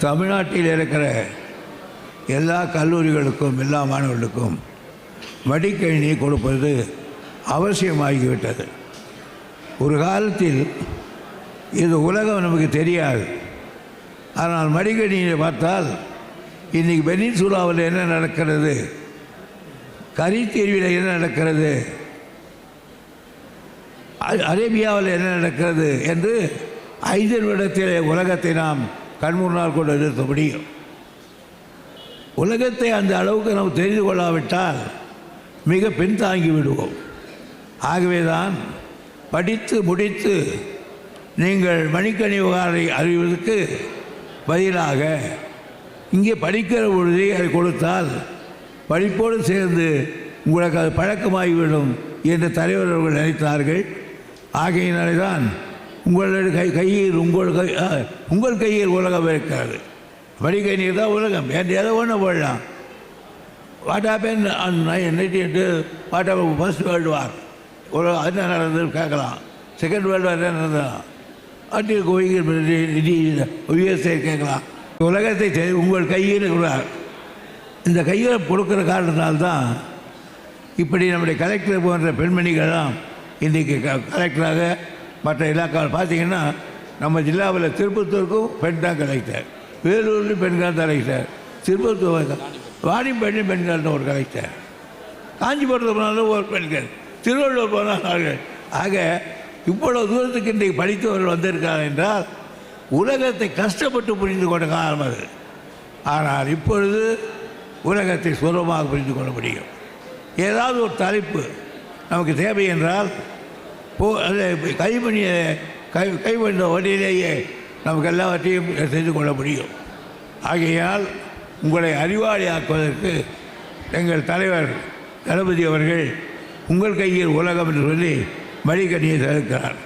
தமிழ்நாட்டில் இருக்கிற எல்லா கல்லூரிகளுக்கும் எல்லா மாணவர்களுக்கும் மடிக்கணினி கொடுப்பது அவசியமாகிவிட்டது. ஒரு காலத்தில் இது உலகம் நமக்கு தெரியாது. ஆனால் மடிக்கணினியை பார்த்தால் இன்றைக்கி பெனின்சுலாவில் என்ன நடக்கிறது, கரித்தீவில் என்ன நடக்கிறது, அரேபியாவில் என்ன நடக்கிறது என்று 5 நிமிடத்திலே உலகத்தை நாம் கண்முன்னால் கொண்டு நிறுத்த முடியும். உலகத்தை அந்த அளவுக்கு நாம் தெரிந்து கொள்ளாவிட்டால் மிக பின்தாங்கி விடுவோம். ஆகவே தான் படித்து முடித்து நீங்கள் மடிக்கணினி விவகாரத்தை அறிவதற்கு பதிலாக இங்கே படிக்கிற பொழுதே அதை கொடுத்தால் படிப்போடு சேர்ந்து உங்களுக்கு அது பழக்கமாகிவிடும் என்று தலைவர் அவர்கள் நினைத்தார்கள். ஆகையினாலே தான் உங்களுடைய கையில் உங்கள் கையில் உலகம் இருக்கிறது. மடிக்கணினி தான் உலகம். என்று எதை ஒன்று போடலாம். What happen on 1992 what happen first world war, ஒரு என்ன நடந்ததுன்னு கேட்கலாம். செகண்ட் வேர்ல்டு வார் என்ன நடந்தது அட்டில் கோயிங்க யுஎஸ்ஏ கேட்கலாம். உலகத்தை உங்கள் கையில் இந்த கையில் கொடுக்குற காரணத்தினால்தான் இப்படி நம்முடைய கலெக்டர் போன்ற பெண்மணிகள்லாம் இன்றைக்கி கலெக்டராக மற்ற இலாக்காவில் பார்த்தீங்கன்னா நம்ம ஜில்லாவில் திருப்பத்தூருக்கும் பெண் தான் கலெக்டர், வேலூர்லேயும் பெண்கள் தான் கலெக்டர், திருப்பத்தூர் வாணிப்பேட்டையும் பெண்கள் தான் ஒரு கலெக்டர், காஞ்சிபுரத்தில் போனாலும் ஒரு பெண்கள், திருவள்ளூர் போனாலும். ஆக இவ்வளவு தூரத்துக்கு இன்றைக்கு படித்தவர்கள் வந்திருக்காங்க என்றால் உலகத்தை கஷ்டப்பட்டு புரிந்து கொண்ட காலம் அது. ஆனால் இப்பொழுது உலகத்தை சுலபமாக புரிந்து கொள்ள முடியும். ஏதாவது ஒரு தலைப்பு நமக்கு தேவை என்றால் கைவந்த வழியிலேயே நமக்கு எல்லாவற்றையும் தெரிந்து கொள்ள முடியும். ஆகையால் உங்களை அறிவாளியாக்குவதற்கு எங்கள் தலைவர் தளபதி அவர்கள் உங்கள் கையில் உலகம் என்று சொல்லி மடிக்கணியை தவிர்க்கிறார்.